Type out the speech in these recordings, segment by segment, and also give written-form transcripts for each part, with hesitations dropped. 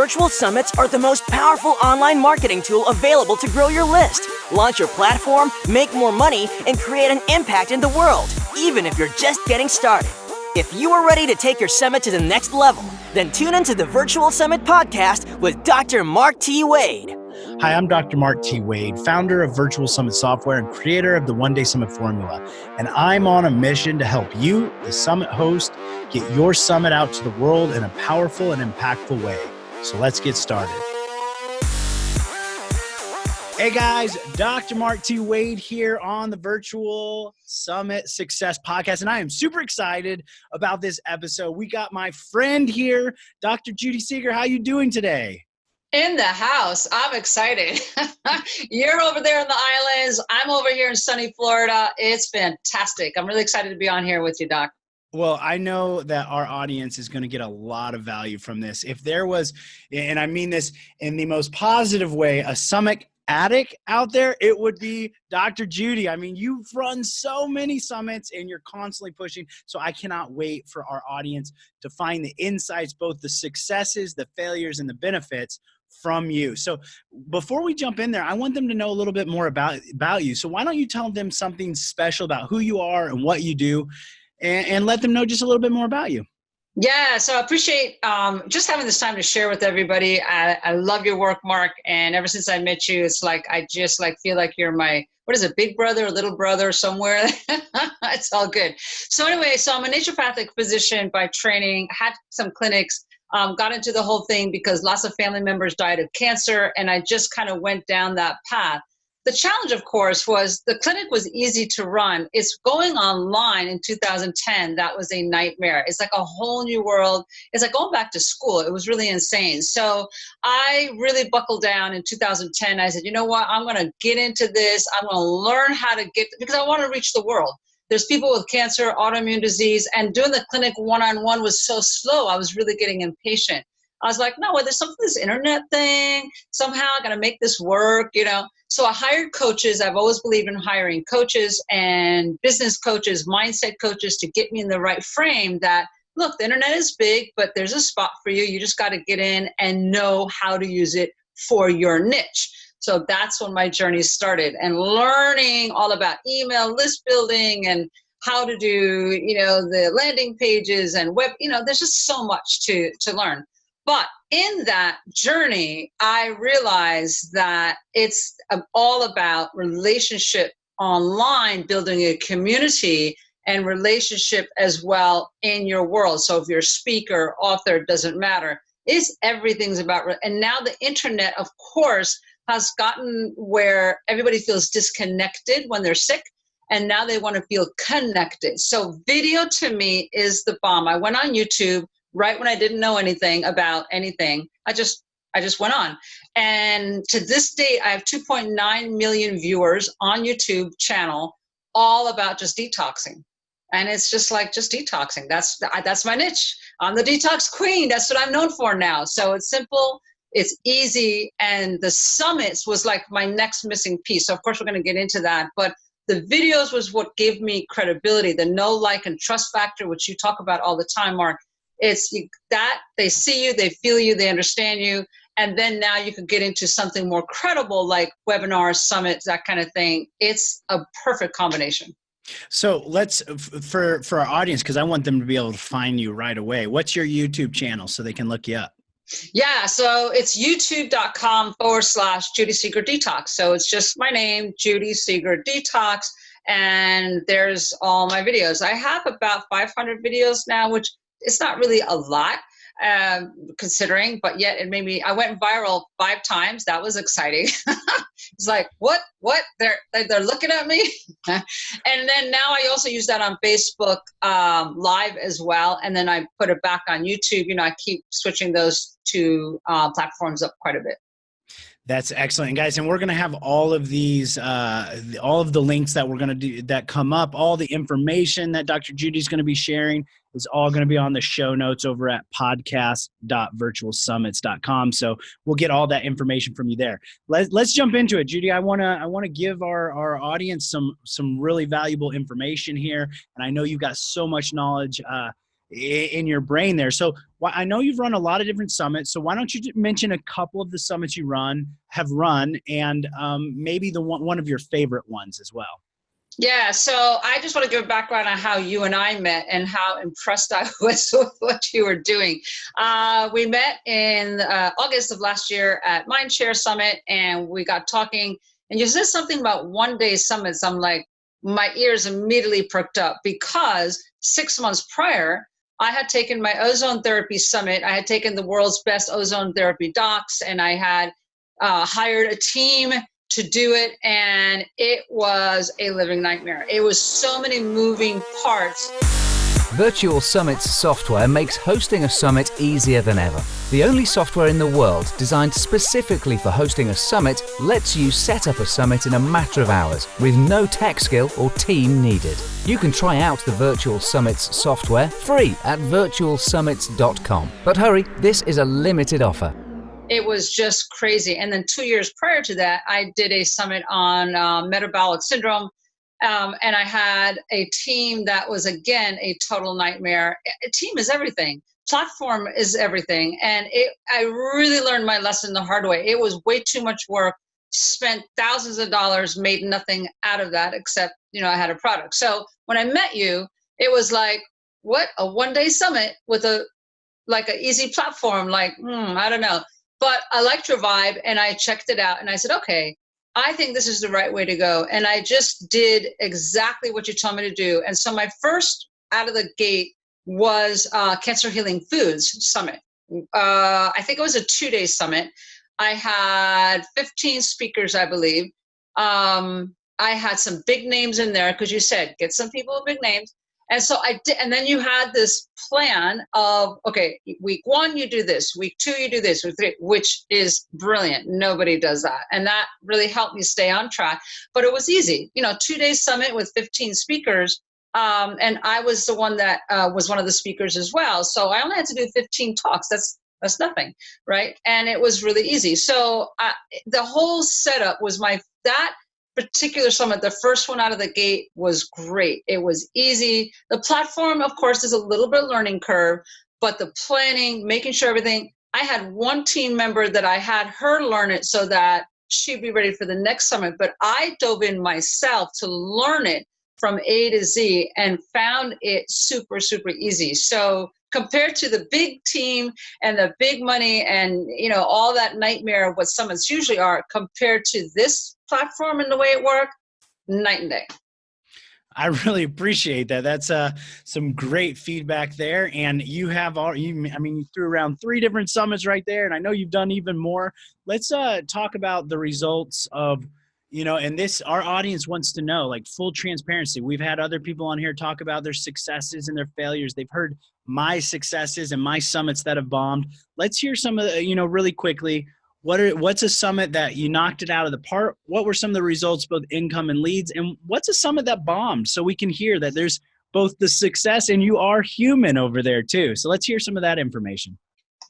Virtual summits are the most powerful online marketing tool available to grow your list, launch your platform, make more money, and create an impact in the world, even if you're just getting started. If you are ready to take your summit to the next level, then tune into the Virtual Summit podcast with Dr. Mark T. Wade. Hi, I'm Dr. Mark T. Wade, founder of Virtual Summit Software and creator of the One Day Summit Formula. And I'm on a mission to help you, the summit host, get your summit out to the world in a powerful and impactful way. So let's get started. Hey guys, Dr. Mark T. Wade here on the Virtual Summit Success Podcast, and I am super excited about this episode. We got my friend here, Dr. Judy Seeger. How you doing today? In the house. I'm excited. You're over there in the islands. I'm over here in sunny Florida. It's fantastic. I'm really excited to be on here with you, Doc. Well, I know that our audience is going to get a lot of value from this. If there was, and I mean this in the most positive way, a summit addict out there, it would be Dr. Judy. I mean, you've run so many summits and you're constantly pushing. So I cannot wait for our audience to find the insights, both the successes, the failures, and the benefits from you. So before we jump in there, I want them to know a little bit more about you. So why don't you tell them something special about who you are and what you do, and let them know just a little bit more about you. Yeah, so I appreciate just having this time to share with everybody. I love your work, Mark, and ever since I met you, it's like I just feel like you're my, what is it, big brother or little brother somewhere? It's all good. So anyway, so I'm a naturopathic physician by training, had some clinics, got into the whole thing because lots of family members died of cancer, and I just kind of went down that path. The challenge, of course, was the clinic was easy to run. It's going online in 2010. That was a nightmare. It's like a whole new world. It's like going back to school. It was really insane. So I really buckled down in 2010. I said, you know what? I'm going to get into this. I'm going to learn how to get, because I want to reach the world. There's people with cancer, autoimmune disease, and doing the clinic one-on-one was so slow. I was really getting impatient. I was like, no, there's something, this internet thing. Somehow I got to make this work, you know? So I hired coaches. I've always believed in hiring coaches and business coaches, mindset coaches to get me in the right frame that, look, the internet is big, but there's a spot for you. You just got to get in and know how to use it for your niche. So that's when my journey started, and learning all about email list building and how to do, the landing pages and web, there's just so much to learn. But in that journey, I realized that it's all about relationship online, building a community, and relationship as well in your world. So if you're a speaker, author, doesn't matter. Everything's about, and now the internet, of course, has gotten where everybody feels disconnected when they're sick, and now they want to feel connected. So video to me is the bomb. I went on YouTube right when I didn't know anything about anything. I just went on. And to this date, I have 2.9 million viewers on YouTube channel, all about just detoxing. And it's just detoxing. That's my niche. I'm the detox queen. That's what I'm known for now. So it's simple, it's easy. And the summits was like my next missing piece. So of course we're going to get into that, but the videos was what gave me credibility, the know, like, and trust factor, which you talk about all the time, Mark. It's that they see you, they feel you, they understand you. And then now you can get into something more credible like webinars, summits, that kind of thing. It's a perfect combination. So let's, for our audience, because I want them to be able to find you right away. What's your YouTube channel so they can look you up? Yeah, so it's youtube.com/Judy Seeger Detox. So it's just my name, Judy Seeger Detox, and there's all my videos. I have about 500 videos now, which it's not really a lot considering, but yet it made me, I went viral 5 times. That was exciting. It's like, what? They're looking at me. And then now I also use that on Facebook Live as well. And then I put it back on YouTube. I keep switching those two platforms up quite a bit. That's excellent, guys. And we're going to have all of these, all of the links that we're going to do that come up, all the information that Dr. Judy is going to be sharing is all going to be on the show notes over at podcast.virtualsummits.com. So we'll get all that information from you there. Let's jump into it, Judy. I want to give our audience some really valuable information here, and I know you've got so much knowledge. in your brain there. So I know you've run a lot of different summits. So why don't you mention a couple of the summits you have run, and maybe the one of your favorite ones as well. Yeah, so I just want to give a background on how you and I met and how impressed I was with what you were doing. We met in August of last year at Mindshare Summit, and we got talking, and you said something about one-day summits. I'm like, my ears immediately perked up, because 6 months prior, I had taken my ozone therapy summit. I had taken the world's best ozone therapy docs, and I had hired a team to do it, and it was a living nightmare. It was so many moving parts. Virtual Summit's software makes hosting a summit easier than ever. The only software in the world designed specifically for hosting a summit lets you set up a summit in a matter of hours with no tech skill or team needed. You can try out the Virtual Summit's software free at virtualsummits.com. But hurry, this is a limited offer. It was just crazy. And then 2 years prior to that, I did a summit on metabolic syndrome. And I had a team that was, again, a total nightmare. A team is everything. Platform is everything. And I really learned my lesson the hard way. It was way too much work, spent thousands of dollars, made nothing out of that except, I had a product. So when I met you, it was like, what? A one-day summit with an easy platform? I don't know. But I liked your vibe, and I checked it out, and I said, okay, I think this is the right way to go. And I just did exactly what you told me to do. And so my first out of the gate was Cancer Healing Foods Summit. I think it was a 2-day summit. I had 15 speakers, I believe. I had some big names in there, because you said, get some people with big names. And so I did, and then you had this plan of, okay, week 1, you do this, week 2, you do this, week 3, which is brilliant. Nobody does that. And that really helped me stay on track. But it was easy, 2-day summit with 15 speakers. And I was the one that was one of the speakers as well. So I only had to do 15 talks. That's nothing, right? And it was really easy. So the whole setup was that particular summit, the first one out of the gate, was great. It was easy. The platform, of course, is a little bit learning curve, but the planning, making sure everything, I had one team member that I had her learn it so that she'd be ready for the next summit, but I dove in myself to learn it from A to Z and found it super, super easy. So compared to the big team and the big money and, all that nightmare of what summits usually are, compared to this platform and the way it worked, night and day. I really appreciate that. That's some great feedback there. And you threw around 3 different summits right there, and I know you've done even more. Let's talk about the results of, and this, our audience wants to know, full transparency. We've had other people on here talk about their successes and their failures. They've heard my successes and my summits that have bombed. Let's hear some of the, really quickly. What's a summit that you knocked it out of the park? What were some of the results, both income and leads? And what's a summit that bombed? So we can hear that there's both the success and you are human over there too. So let's hear some of that information.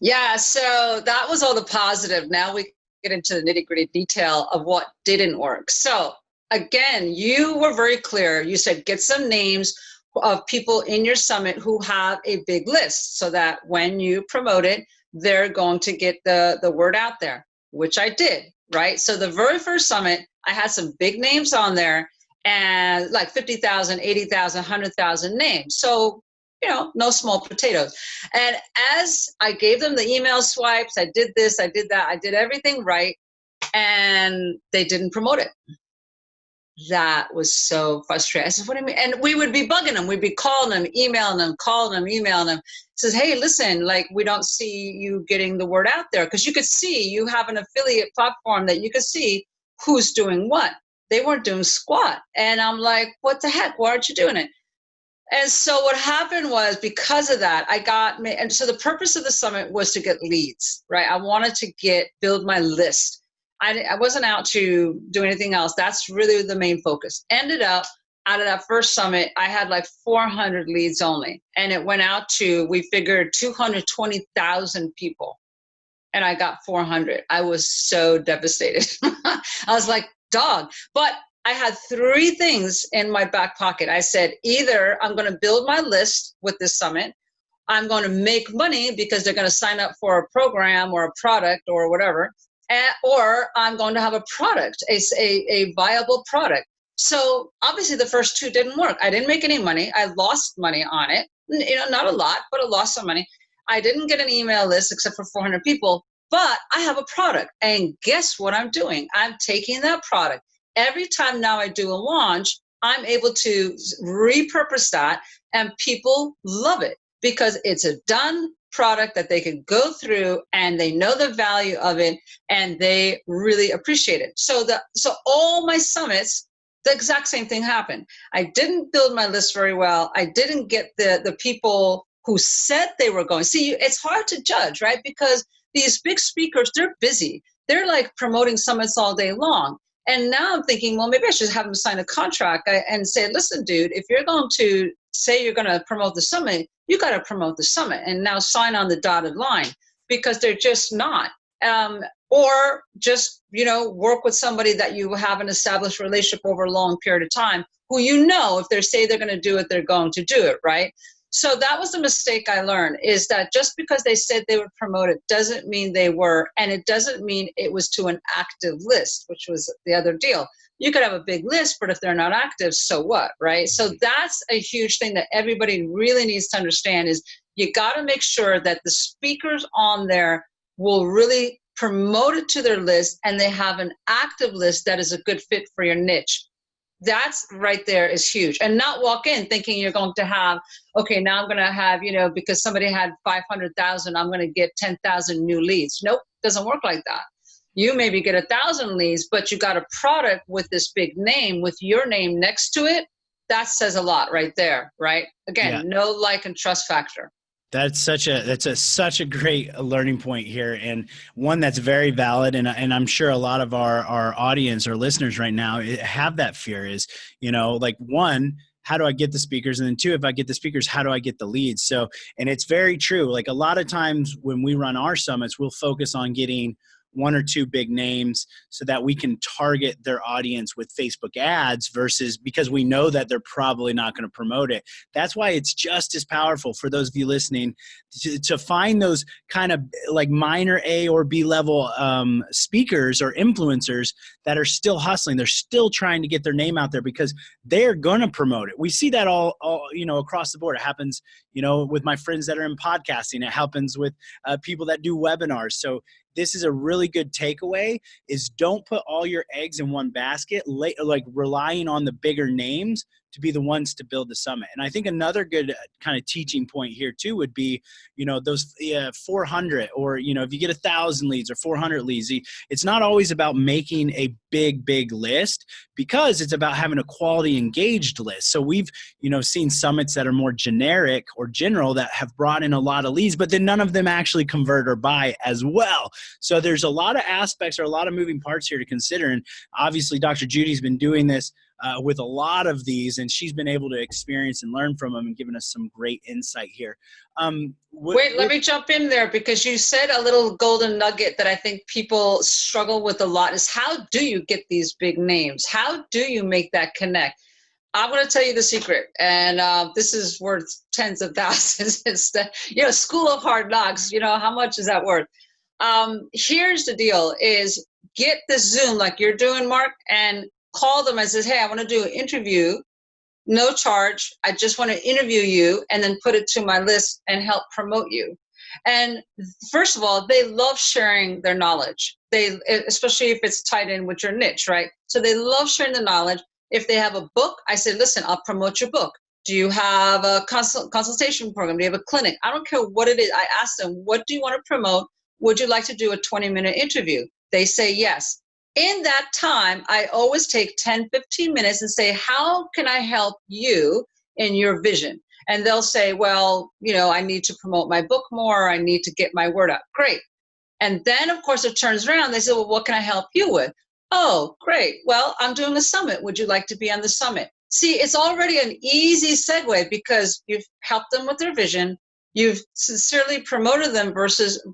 Yeah, so that was all the positive. Now we get into the nitty-gritty detail of what didn't work. So again, you were very clear. You said, get some names of people in your summit who have a big list so that when you promote it, they're going to get the word out there, which I did, right? So the very first summit, I had some big names on there, and 50,000, 80,000, 100,000 names. So, no small potatoes. And as I gave them the email swipes, I did this, I did that, I did everything right, and they didn't promote it. That was so frustrating. I said, what do you mean? And we would be bugging them. We'd be calling them, emailing them, emailing them. Says, hey, listen, we don't see you getting the word out there. Because you could see, you have an affiliate platform that you could see who's doing what. They weren't doing squat. And I'm like, what the heck? Why aren't you doing it? And so what happened was, because of that, and so the purpose of the summit was to get leads, right? I wanted to build my list. I wasn't out to do anything else. That's really the main focus. Ended up, out of that first summit, I had 400 leads only. And it went out to, we figured 220,000 people. And I got 400. I was so devastated. I was like, dog. But I had 3 things in my back pocket. I said, either I'm going to build my list with this summit, I'm going to make money because they're going to sign up for a program or a product or whatever, or I'm going to have a product, a viable product. So obviously the first two didn't work. I didn't make any money. I lost money on it. Not a lot, but I lost some money. I didn't get an email list except for 400 people, but I have a product. And guess what I'm doing? I'm taking that product. Every time now I do a launch, I'm able to repurpose that, and people love it because it's a done product that they can go through and they know the value of it and they really appreciate it. So all my summits, the exact same thing happened. I didn't build my list very well. I didn't get the people who said they were going. See, it's hard to judge, right? Because these big speakers, they're busy. They're like promoting summits all day long. And now I'm thinking, well, maybe I should have them sign a contract and say, listen, dude, if you're going to say you're going to promote the summit, you got to promote the summit and now sign on the dotted line, because they're just not. Or just, work with somebody that you have an established relationship over a long period of time, who if they say they're going to do it, they're going to do it, right? So that was the mistake I learned, is that just because they said they would promote it doesn't mean they were, and it doesn't mean it was to an active list, which was the other deal. You could have a big list, but if they're not active, so what, right? So that's a huge thing that everybody really needs to understand, is you got to make sure that the speakers on there will really promote it to their list, and they have an active list that is a good fit for your niche. That's right there is huge. And not walk in thinking you're going to have, okay, now I'm going to have, because somebody had 500,000, I'm going to get 10,000 new leads. Nope, doesn't work like that. You maybe get 1,000 leads, but you got a product with this big name, with your name next to it. That says a lot right there, right? Again, no like and trust factor. That's such a great learning point here, and one that's very valid. And I'm sure a lot of our audience or listeners right now have that fear, is, like, one, how do I get the speakers? And then two, if I get the speakers, how do I get the leads? So, and it's very true. Like, a lot of times when we run our summits, we'll focus on getting one or two big names so that we can target their audience with Facebook ads, versus because we know that they're probably not going to promote it. That's why it's just as powerful for those of you listening to find those kind of like minor A or B level speakers or influencers that are still hustling. They're still trying to get their name out there because they're going to promote it. We see that all across the board. It happens, with my friends that are in podcasting. It happens with people that do webinars. So this is a really good takeaway, is don't put all your eggs in one basket, like relying on the bigger names to be the ones to build the summit. And I think another good kind of teaching point here too would be, those 400, or, if you get 1,000 leads or 400 leads, it's not always about making a big list, because it's about having a quality engaged list. So we've, seen summits that are more generic or general that have brought in a lot of leads, but then none of them actually convert or buy as well. So there's a lot of aspects or a lot of moving parts here to consider. And obviously Dr. Judy's been doing this with a lot of these, and she's been able to experience and learn from them and given us some great insight here. Wait, let me jump in there, because you said a little golden nugget that I think people struggle with a lot, is how do you get these big names? How do you make that connect? I'm going to tell you the secret, and this is worth tens of thousands. It's the, school of hard knocks. How much is that worth? Here's the deal, is get this Zoom like you're doing, Mark, and call them and says, hey, I want to do an interview, no charge. I just want to interview you, and then put it to my list and help promote you. And first of all, they love sharing their knowledge. Especially if it's tied in with your niche, right? So they love sharing the knowledge. If they have a book, I say, listen, I'll promote your book. Do you have a consultation program? Do you have a clinic? I don't care what it is. I ask them, what do you want to promote? Would you like to do a 20-minute interview? They say yes. In that time, I always take 10, 15 minutes and say, how can I help you in your vision? And they'll say, well, I need to promote my book more. I need to get my word out. Great. And then, of course, it turns around. They say, well, what can I help you with? Oh, great. Well, I'm doing a summit. Would you like to be on the summit? See, it's already an easy segue, because you've helped them with their vision. You've sincerely promoted them versus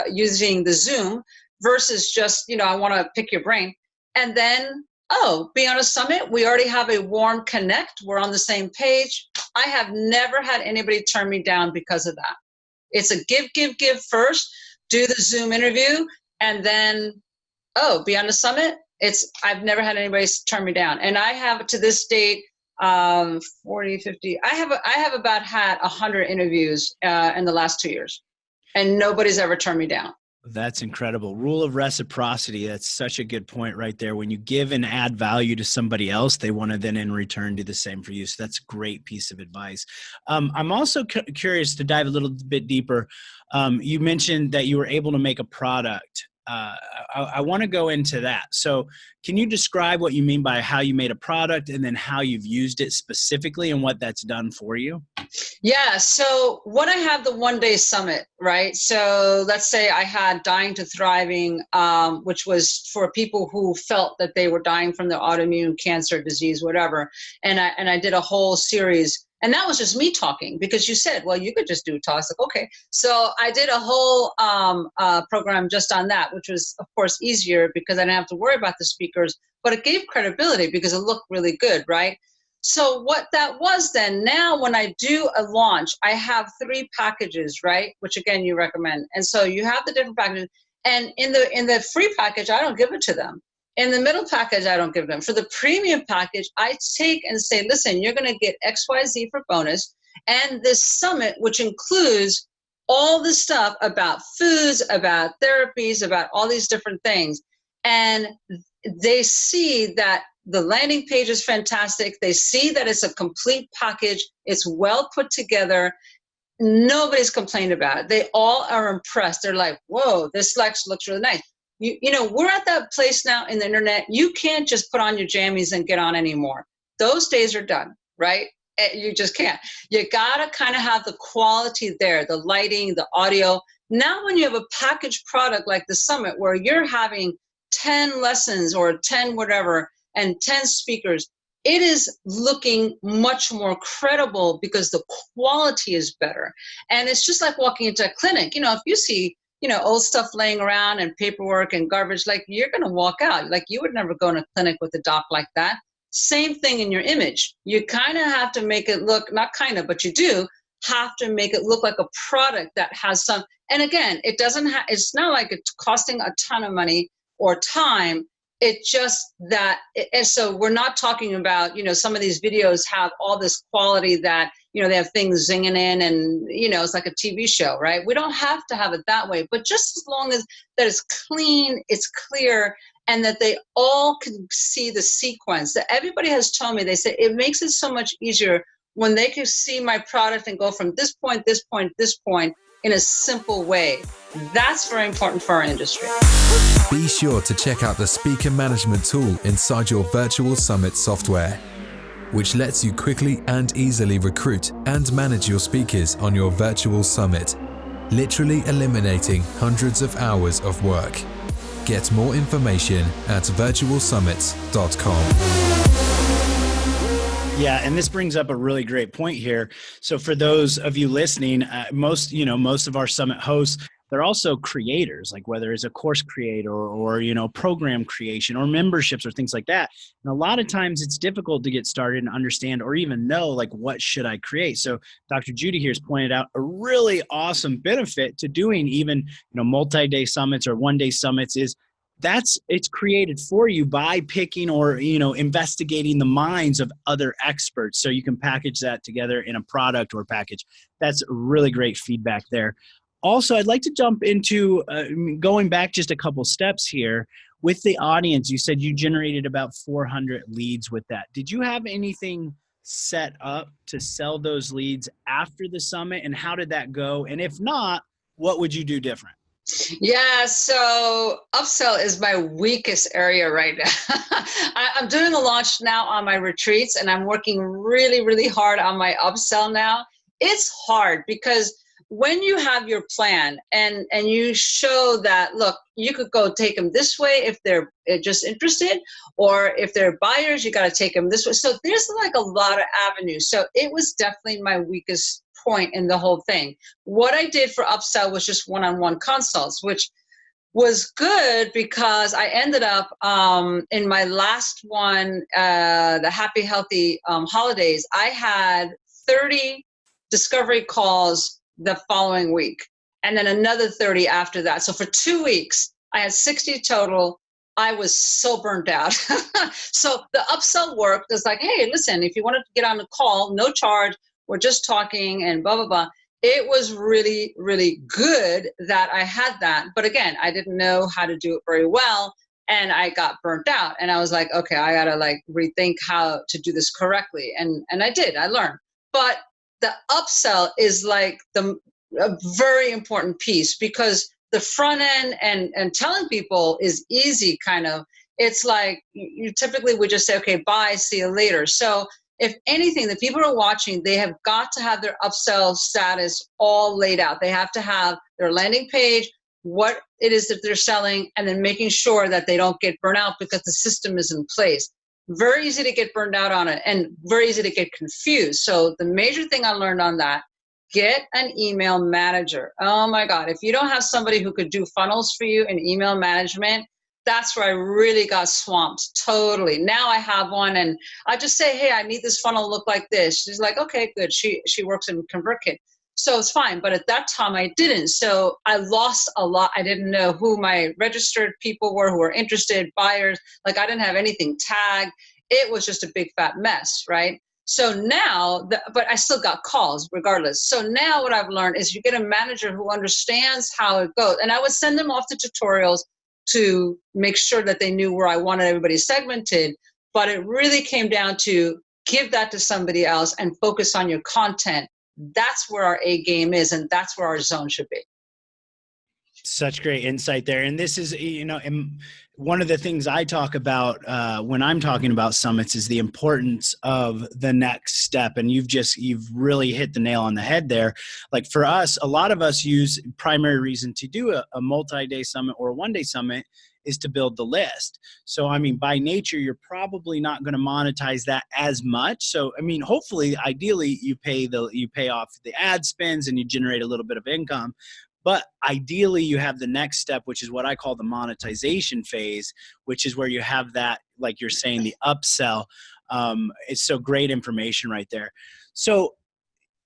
using the Zoom, versus just, I want to pick your brain. And then oh, be on a summit. We already have a warm connect. We're on the same page. I have never had anybody turn me down because of that. It's a give first, do the Zoom interview, and then, oh, be on the summit. I've never had anybody turn me down. And I have to this date, 40, 50, I have about had 100 interviews in the last 2 years, and nobody's ever turned me down. That's incredible. Rule of reciprocity. That's such a good point right there. When you give and add value to somebody else, they want to then in return do the same for you. So that's a great piece of advice. I'm also curious to dive a little bit deeper. You mentioned that you were able to make a product. I want to go into that. So can you describe what you mean by how you made a product and then how you've used it specifically and what that's done for you? Yeah. So when I have the 1-day summit, right? So let's say I had Dying to Thriving, which was for people who felt that they were dying from their autoimmune cancer, disease, whatever. And I did a whole series. And that was just me talking, because you said, well, you could just do talks. Like, okay. So I did a whole program just on that, which was, of course, easier because I didn't have to worry about the speakers, but it gave credibility because it looked really good, right? So what that was then, now when I do a launch, I have 3 packages, right? Which again, you recommend. And so you have the different packages. And in the free package, I don't give it to them. In the middle package, I don't give them. For the premium package, I take and say, listen, you're going to get XYZ for bonus. And this summit, which includes all the stuff about foods, about therapies, about all these different things. And they see that the landing page is fantastic. They see that it's a complete package. It's well put together. Nobody's complained about it. They all are impressed. They're like, whoa, this looks really nice. You know, we're at that place now in the internet. You can't just put on your jammies and get on anymore. Those days are done, right? You just can't. You got to kind of have the quality there, the lighting, the audio. Now, when you have a packaged product like the summit where you're having 10 lessons or 10 whatever and 10 speakers, it is looking much more credible because the quality is better. And it's just like walking into a clinic. You know, if you see, you know, old stuff laying around and paperwork and garbage, like you're going to walk out. Like you would never go in a clinic with a doc like that. Same thing in your image. You kind of have to make it look, not kind of, but you do have to make it look like a product that has some, and again, it doesn't have, it's not like it's costing a ton of money or time. It just that, and so we're not talking about, you know, some of these videos have all this quality that, you know, they have things zinging in and, you know, it's like a TV show, right? We don't have to have it that way, but just as long as that it's clean, it's clear, and that they all can see the sequence that everybody has told me. They say it makes it so much easier when they can see my product and go from this point, this point, this point in a simple way. That's very important for our industry. Be sure to check out the speaker management tool inside your virtual summit software, which lets you quickly and easily recruit and manage your speakers on your virtual summit, literally eliminating hundreds of hours of work. Get more information at virtualsummits.com. Yeah, and this brings up a really great point here. So for those of you listening, most of our summit hosts, they're also creators, like whether it's a course creator or program creation or memberships or things like that. And a lot of times it's difficult to get started and understand or even know, like, what should I create? So Dr. Judy here has pointed out a really awesome benefit to doing even, multi-day summits or one-day summits is it's created for you by picking or, investigating the minds of other experts. So you can package that together in a product or package. That's really great feedback there. Also, I'd like to jump into going back just a couple steps here with the audience. You said you generated about 400 leads with that. Did you have anything set up to sell those leads after the summit, and how did that go? And if not, what would you do different? Yeah, so upsell is my weakest area right now. I'm doing a launch now on my retreats, and I'm working really, really hard on my upsell now. It's hard because when you have your plan and you show that, look, you could go take them this way if they're just interested, or if they're buyers, you got to take them this way. So there's like a lot of avenues. So it was definitely my weakest point in the whole thing. What I did for upsell was just one-on-one consults, which was good because I ended up in my last one, the Happy Healthy Holidays, I had 30 discovery calls the following week, and then another 30 after that. So for 2 weeks, I had 60 total. I was so burnt out. So the upsell worked. It's like, hey, listen, if you wanted to get on the call, no charge, we're just talking and blah, blah, blah. It was really, really good that I had that. But again, I didn't know how to do it very well. And I got burnt out. And I was like, okay, I got to like rethink how to do this correctly. And I did, I learned. But the upsell is like a very important piece, because the front end and telling people is easy, kind of. It's like you typically would just say, okay, bye, see you later. So if anything, the people who are watching, they have got to have their upsell status all laid out. They have to have their landing page, what it is that they're selling, and then making sure that they don't get burnt out because the system is in place. Very easy to get burned out on it and very easy to get confused. So the major thing I learned on that, get an email manager. Oh my God. If you don't have somebody who could do funnels for you in email management, that's where I really got swamped. Totally. Now I have one, and I just say, hey, I need this funnel to look like this. She's like, okay, good. She works in ConvertKit. So it's fine. But at that time I didn't. So I lost a lot. I didn't know who my registered people were who were interested, buyers. Like I didn't have anything tagged. It was just a big fat mess, right? So now, but I still got calls regardless. So now what I've learned is you get a manager who understands how it goes. And I would send them off to tutorials to make sure that they knew where I wanted everybody segmented. But it really came down to give that to somebody else and focus on your content. That's where our A game is, and that's where our zone should be. Such great insight there. And this is, one of the things I talk about when I'm talking about summits is the importance of the next step. And you've really hit the nail on the head there. Like for us, a lot of us use primary reason to do a multi-day summit or a one-day summit is to build the list. So, I mean, by nature, you're probably not going to monetize that as much. So, I mean, hopefully, ideally, you pay off the ad spends and you generate a little bit of income. But ideally, you have the next step, which is what I call the monetization phase, which is where you have that, like you're saying, the upsell. It's so great information right there. So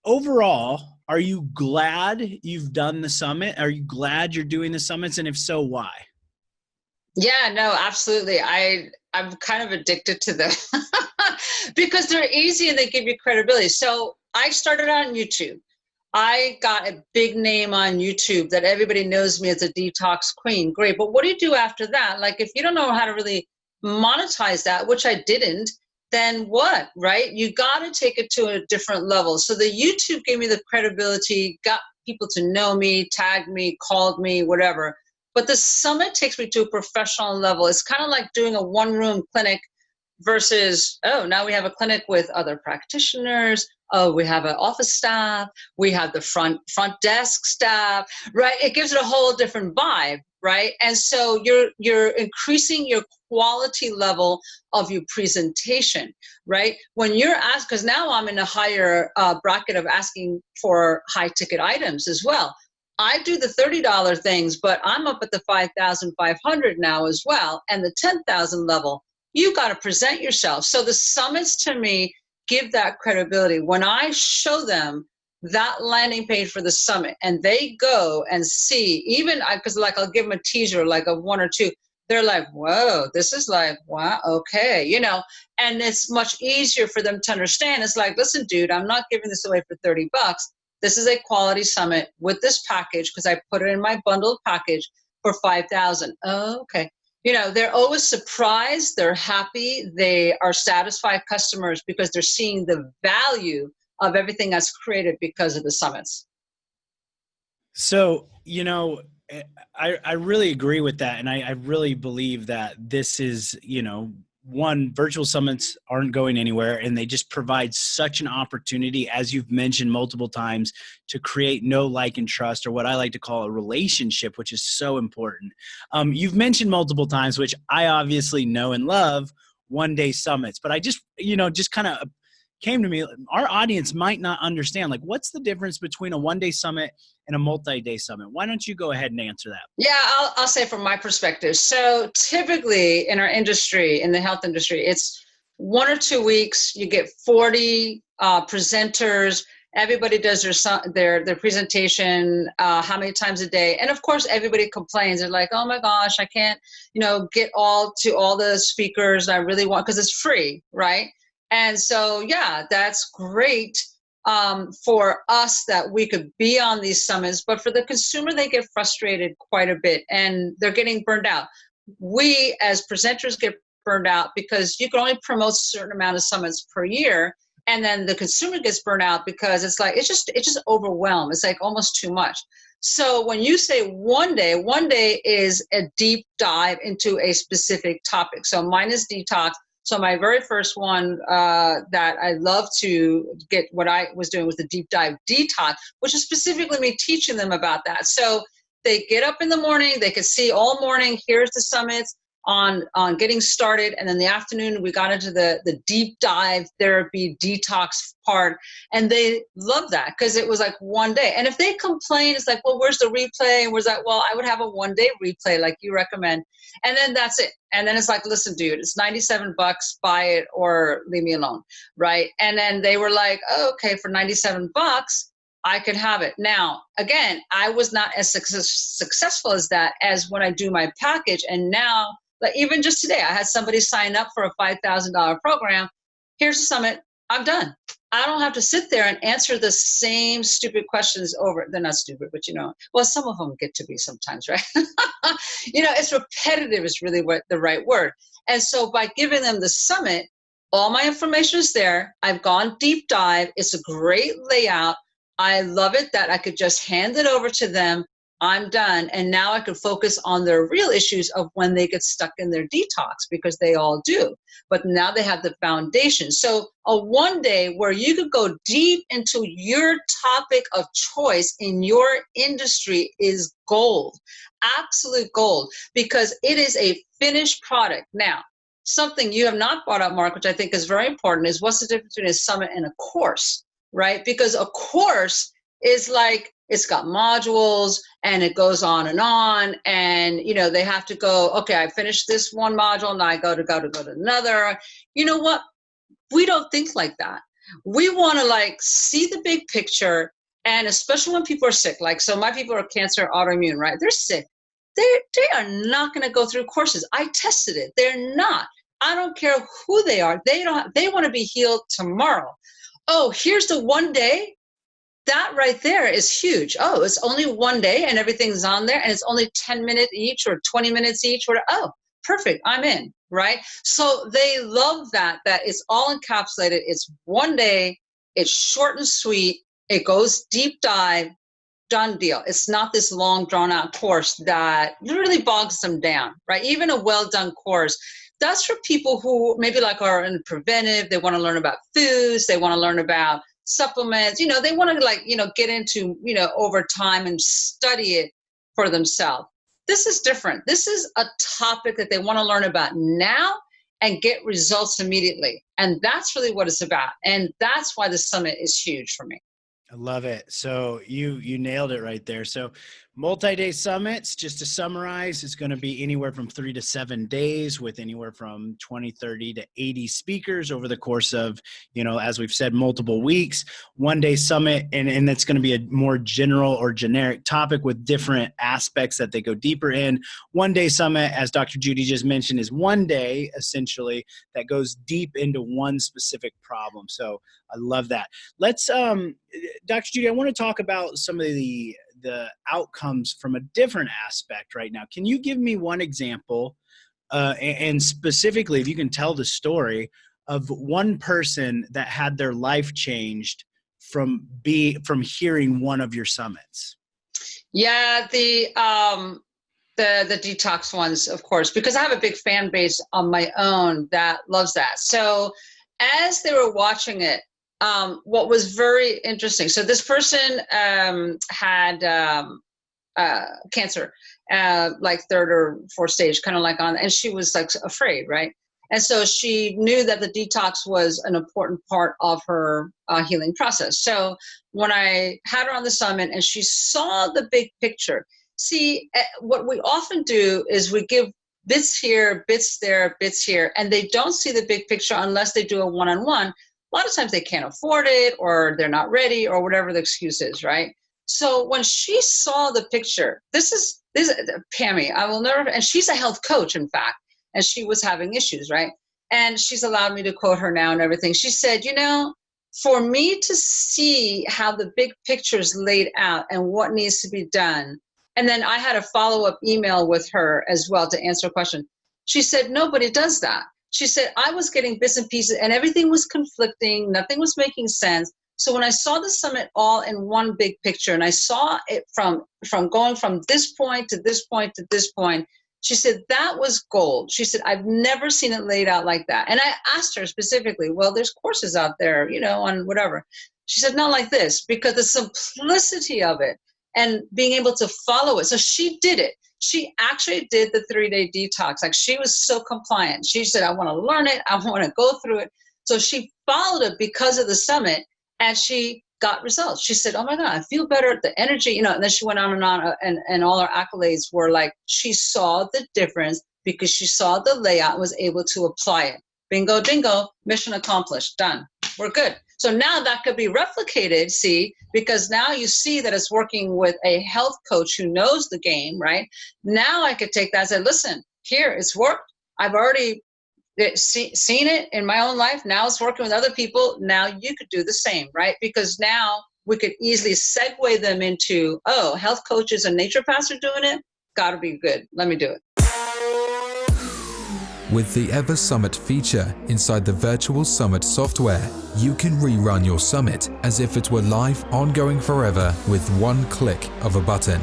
overall, are you glad you've done the summit? Are you glad you're doing the summits? And if so, why? Yeah, no, absolutely. I'm kind of addicted to them because they're easy and they give you credibility. So I started on YouTube. I got a big name on YouTube that everybody knows me as a detox queen. Great. But what do you do after that? Like, if you don't know how to really monetize that, which I didn't, then what, right? You got to take it to a different level. So the YouTube gave me the credibility, got people to know me, tagged me, called me, whatever. But the summit takes me to a professional level. It's kind of like doing a one-room clinic versus, oh, now we have a clinic with other practitioners. Oh, we have an office staff. We have the front desk staff, right? It gives it a whole different vibe, right? And so you're increasing your quality level of your presentation, right? When you're asked, because now I'm in a higher bracket of asking for high ticket items as well. I do the $30 things, but I'm up at the 5,500 now as well, and the 10,000 level. You got to present yourself. So the summits to me give that credibility. When I show them that landing page for the summit and they go and see, even because like I'll give them a teaser like of one or two, they're like, whoa, this is like, wow, okay, and it's much easier for them to understand. It's like, listen, dude, I'm not giving this away for $30. This is a quality summit with this package because I put it in my bundled package for 5,000. Oh, okay. They're always surprised. They're happy. They are satisfied customers because they're seeing the value of everything that's created because of the summits. So, I really agree with that. And I really believe that this is, one, virtual summits aren't going anywhere, and they just provide such an opportunity, as you've mentioned multiple times, to create know, like, and trust, or what I like to call a relationship, which is so important. You've mentioned multiple times, which I obviously know and love, one-day summits, but I just kind of came to me, our audience might not understand, like, what's the difference between a one-day summit and a multi-day summit? Why don't you go ahead and answer that? Yeah, I'll say from my perspective. So typically in our industry, in the health industry, it's 1 or 2 weeks. You get 40 presenters. Everybody does their presentation how many times a day, and of course everybody complains. They're like, "Oh my gosh, I can't, get all the speakers I really want because it's free, right?" And so yeah, that's great for us that we could be on these summits, but for the consumer, they get frustrated quite a bit and they're getting burned out. We as presenters get burned out because you can only promote a certain amount of summits per year. And then the consumer gets burnt out because it's just overwhelmed. It's like almost too much. So when you say one day is a deep dive into a specific topic. So mine is detox. So my very first one that I love to get, what I was doing was the deep dive detox, which is specifically me teaching them about that. So they get up in the morning, they could see all morning, here's the summits on getting started. And then the afternoon, we got into the deep dive therapy detox part. And they love that because it was like one day. And if they complain, it's like, well, where's the replay? And where's that? Well, I would have a one-day replay like you recommend. And then that's it. And then it's like, listen, dude, it's $97, buy it or leave me alone, right? And then they were like, oh, okay, for $97, I could have it. Now, again, I was not as successful as that as when I do my package. And now, like even just today, I had somebody sign up for a $5,000 program. Here's the summit. I'm done. I don't have to sit there and answer the same stupid questions over. They're not stupid, but well, some of them get to be sometimes, right? It's repetitive is really what the right word. And so by giving them the summit, all my information is there. I've gone deep dive. It's a great layout. I love it that I could just hand it over to them. I'm done. And now I can focus on their real issues of when they get stuck in their detox, because they all do. But now they have the foundation. So a one day where you could go deep into your topic of choice in your industry is gold, absolute gold, because it is a finished product. Now, something you have not brought up, Mark, which I think is very important, is what's the difference between a summit and a course, right? Because a course is like, it's got modules and it goes on, and they have to go, okay, I finished this one module, now I go to another. You know what? We don't think like that. We want to see the big picture, and especially when people are sick. So my people are cancer, autoimmune, right? They're sick. They are not going to go through courses. I tested it. They're not. I don't care who they are. They want to be healed tomorrow. Oh, here's the one day. That right there is huge. Oh, it's only one day and everything's on there, and it's only 10 minutes each or 20 minutes each. Oh, perfect. I'm in, right? So they love that it's all encapsulated. It's one day. It's short and sweet. It goes deep dive, done deal. It's not this long drawn out course that really bogs them down, right? Even a well done course, that's for people who maybe are in preventive. They want to learn about foods. They want to learn about supplements, they want to get into, over time and study it for themselves. This is different. This is a topic that they want to learn about now and get results immediately. And that's really what it's about. And that's why the summit is huge for me. I love it. So you nailed it right there. So multi-day summits, just to summarize, is going to be anywhere from 3 to 7 days with anywhere from 20, 30 to 80 speakers over the course of, as we've said, multiple weeks. One day summit, and that's going to be a more general or generic topic with different aspects that they go deeper in. One day summit, as Dr. Judy just mentioned, is one day essentially that goes deep into one specific problem. So I love that. Let's, Dr. Judy, I want to talk about some of the outcomes from a different aspect right now. Can you give me one example, and specifically, if you can tell the story of one person that had their life changed from hearing one of your summits? Yeah, the detox ones, of course, because I have a big fan base on my own that loves that. So as they were watching it, what was very interesting. So this person had cancer, 3rd or 4th stage, kind of and she was afraid, right? And so she knew that the detox was an important part of her healing process. So when I had her on the summit and she saw the big picture, see, what we often do is we give bits here, bits there, bits here, and they don't see the big picture unless they do a one-on-one. A lot of times they can't afford it, or they're not ready, or whatever the excuse is, right? So when she saw the picture, this is Pammy, I will never, and she's a health coach, in fact, and she was having issues, right? And she's allowed me to quote her now and everything. She said, you know, for me to see how the big picture is laid out and what needs to be done, and then I had a follow-up email with her as well to answer a question. She said, nobody does that. She said, I was getting bits and pieces and everything was conflicting. Nothing was making sense. So when I saw the summit all in one big picture, and I saw it from going from this point to this point to this point, she said, that was gold. She said, I've never seen it laid out like that. And I asked her specifically, well, there's courses out there, you know, on whatever. She said, not like this, because the simplicity of it and being able to follow it. So she did it. She actually did the 3-day detox. Like, she was so compliant. She said, I want to learn it. I want to go through it. So she followed it because of the summit, and she got results. She said, oh my God, I feel better. The energy, you know, and then she went on, and all her accolades were like, she saw the difference because she saw the layout and was able to apply it. Bingo, dingo, mission accomplished, done. We're good. So now that could be replicated, see, because now you see that it's working with a health coach who knows the game, right? Now I could take that and say, listen, here, it's worked. I've already seen it in my own life. Now it's working with other people. Now you could do the same, right? Because now we could easily segue them into, oh, health coaches and naturopaths are doing it. Gotta be good. Let me do it. With the Ever Summit feature inside the Virtual Summit software, you can rerun your summit as if it were live, ongoing forever with one click of a button.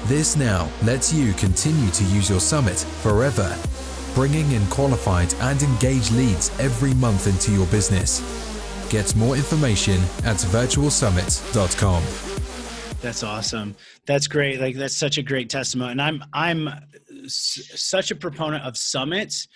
This now lets you continue to use your summit forever, bringing in qualified and engaged leads every month into your business. Get more information at virtualsummit.com. That's awesome. That's great. Like, that's such a great testimony. And I'm such a proponent of summits.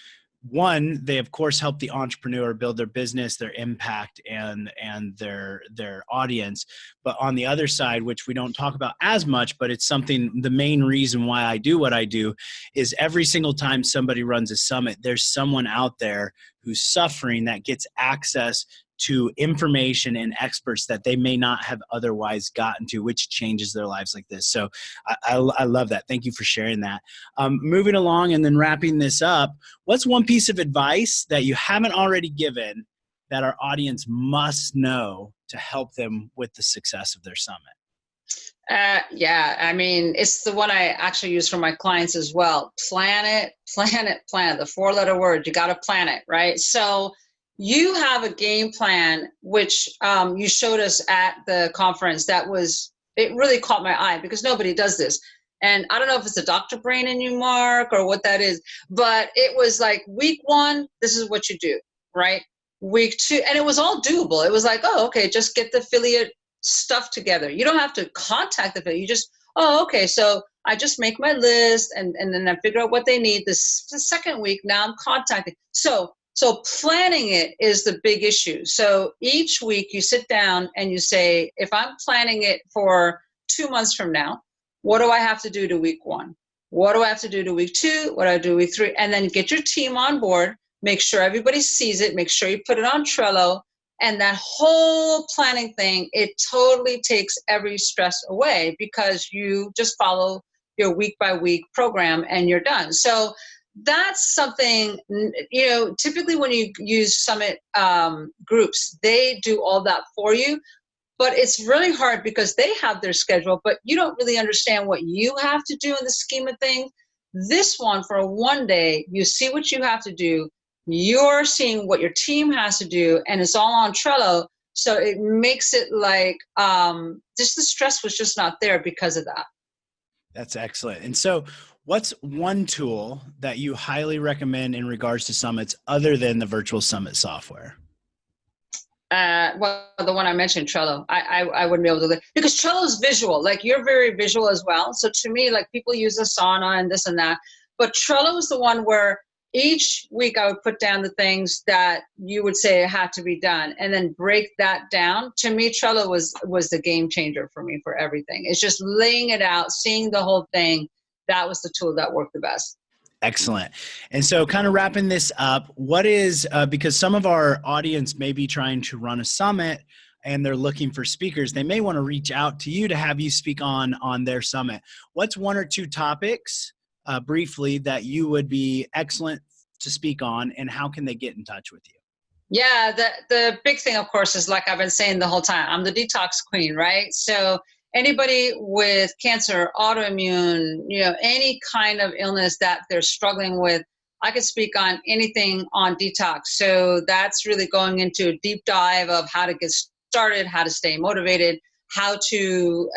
One, they of course help the entrepreneur build their business, their impact, and their audience. But on the other side, which we don't talk about as much, but it's something, the main reason why I do what I do is every single time somebody runs a summit, there's someone out there who's suffering that gets access to information and experts that they may not have otherwise gotten to, which changes their lives like this. So I love that. Thank you for sharing that. Moving along and then wrapping this up, what's one piece of advice that you haven't already given that our audience must know to help them with the success of their summit? Yeah, I mean, it's the one I actually use for my clients as well. Plan it, plan it, plan it. The 4-letter word, you got to plan it, right? So you have a game plan, which you showed us at the conference. It really caught my eye because nobody does this. And I don't know if it's a doctor brain in you, Mark, or what that is, but it was like week 1, this is what you do, right? Week 2, and it was all doable. It was like, oh, okay, just get the affiliate stuff together. You don't have to contact the affiliate. You just, oh, okay, so I just make my list and then I figure out what they need. The second week, now I'm contacting. So planning it is the big issue. So each week you sit down and you say, if I'm planning it for 2 months from now, what do I have to do to week 1? What do I have to do to week 2? What do I do week 3? And then get your team on board, make sure everybody sees it, make sure you put it on Trello. And that whole planning thing, it totally takes every stress away because you just follow your week by week program and you're done. So that's something, you know, typically when you use summit groups, they do all that for you, but it's really hard because they have their schedule, but you don't really understand what you have to do in the scheme of things. This one, for a 1 day, you see what you have to do, you're seeing what your team has to do, and it's all on Trello. So it makes it like just the stress was just not there because of that. That's excellent. And so what's one tool that you highly recommend in regards to summits other than the virtual summit software? Well, the one I mentioned, Trello. I wouldn't be able to, because Trello is visual. Like, you're very visual as well. So to me, like, people use Asana and this and that, but Trello is the one where each week I would put down the things that you would say had to be done and then break that down. To me, Trello was the game changer for me for everything. It's just laying it out, seeing the whole thing. That was the tool that worked the best. Excellent. And so kind of wrapping this up, what is, because some of our audience may be trying to run a summit and they're looking for speakers, they may want to reach out to you to have you speak on their summit. What's one or two topics briefly that you would be excellent to speak on, and how can they get in touch with you? Yeah, the big thing, of course, is like I've been saying the whole time, I'm the detox queen, right? So anybody with cancer, autoimmune, any kind of illness that they're struggling with, I could speak on anything on detox. So that's really going into a deep dive of how to get started, how to stay motivated, how to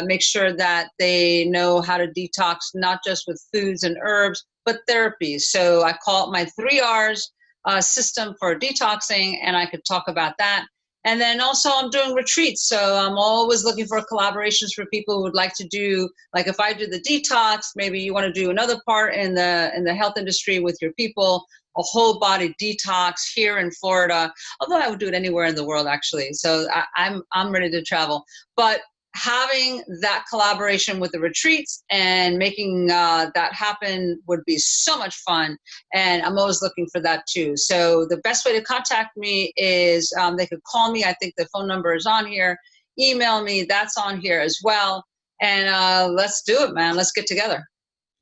make sure that they know how to detox, not just with foods and herbs, but therapies. So I call it my 3 R's system for detoxing, and I could talk about that. And then also I'm doing retreats. So I'm always looking for collaborations for people who would like to do, like if I do the detox, maybe you want to do another part in the health industry with your people, a whole body detox here in Florida, although I would do it anywhere in the world actually. So I'm ready to travel. But having that collaboration with the retreats and making that happen would be so much fun. And I'm always looking for that too. So the best way to contact me is they could call me. I think the phone number is on here. Email me. That's on here as well. And let's do it, man. Let's get together.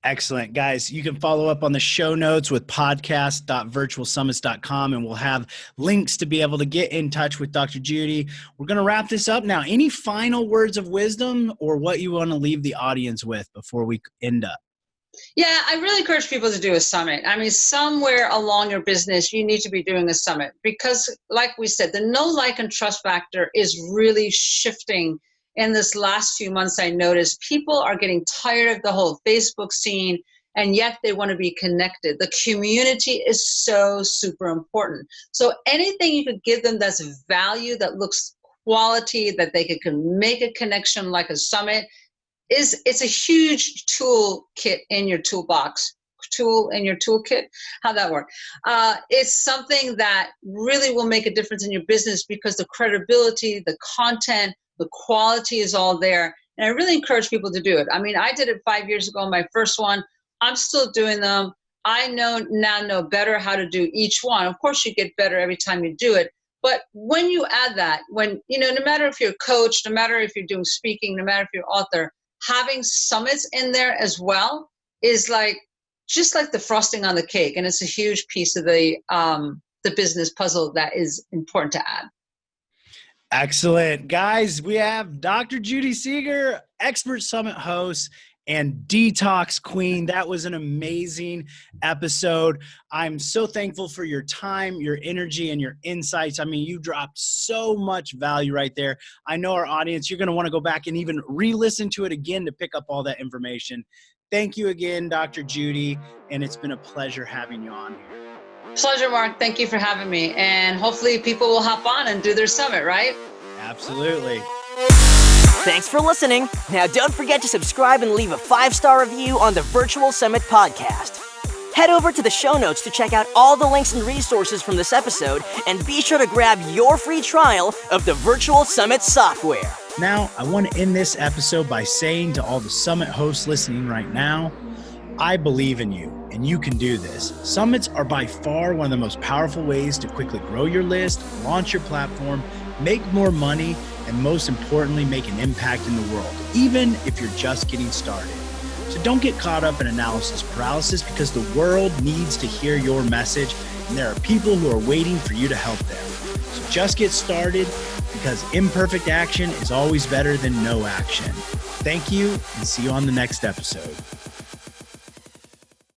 Excellent. Guys, you can follow up on the show notes with podcast.virtualsummits.com, and we'll have links to be able to get in touch with Dr. Judy. We're going to wrap this up now. Any final words of wisdom or what you want to leave the audience with before we end up? Yeah, I really encourage people to do a summit. I mean, somewhere along your business, you need to be doing a summit because, like we said, the know, like, and trust factor is really shifting. In this last few months, I noticed people are getting tired of the whole Facebook scene, and yet they want to be connected. The community is so super important. So anything you could give them that's value, that looks quality, that they can make a connection like a summit, it's a huge toolkit in your toolbox. Tool in your toolkit, how'd that work? It's something that really will make a difference in your business because the credibility, the content, the quality is all there. And I really encourage people to do it. I mean, I did it 5 years ago, my first one. I'm still doing them. I know better how to do each one. Of course, you get better every time you do it. But when you add that, no matter if you're a coach, no matter if you're doing speaking, no matter if you're author, having summits in there as well is just like the frosting on the cake. And it's a huge piece of the business puzzle that is important to add. Excellent. Guys, we have Dr. Judy Seeger, expert summit host and detox queen. That was an amazing episode. I'm so thankful for your time, your energy, and your insights. I mean, you dropped so much value right there. I know our audience, you're going to want to go back and even re-listen to it again to pick up all that information. Thank you again, Dr. Judy, and it's been a pleasure having you on here. Pleasure, Mark. Thank you for having me. And hopefully people will hop on and do their summit, right? Absolutely. Thanks for listening. Now don't forget to subscribe and leave a 5-star review on the Virtual Summit podcast. Head over to the show notes to check out all the links and resources from this episode, and be sure to grab your free trial of the Virtual Summit software. Now, I want to end this episode by saying to all the summit hosts listening right now, I believe in you, and you can do this. Summits are by far one of the most powerful ways to quickly grow your list, launch your platform, make more money, and most importantly, make an impact in the world, even if you're just getting started. So don't get caught up in analysis paralysis, because the world needs to hear your message, and there are people who are waiting for you to help them. So just get started, because imperfect action is always better than no action. Thank you, and see you on the next episode.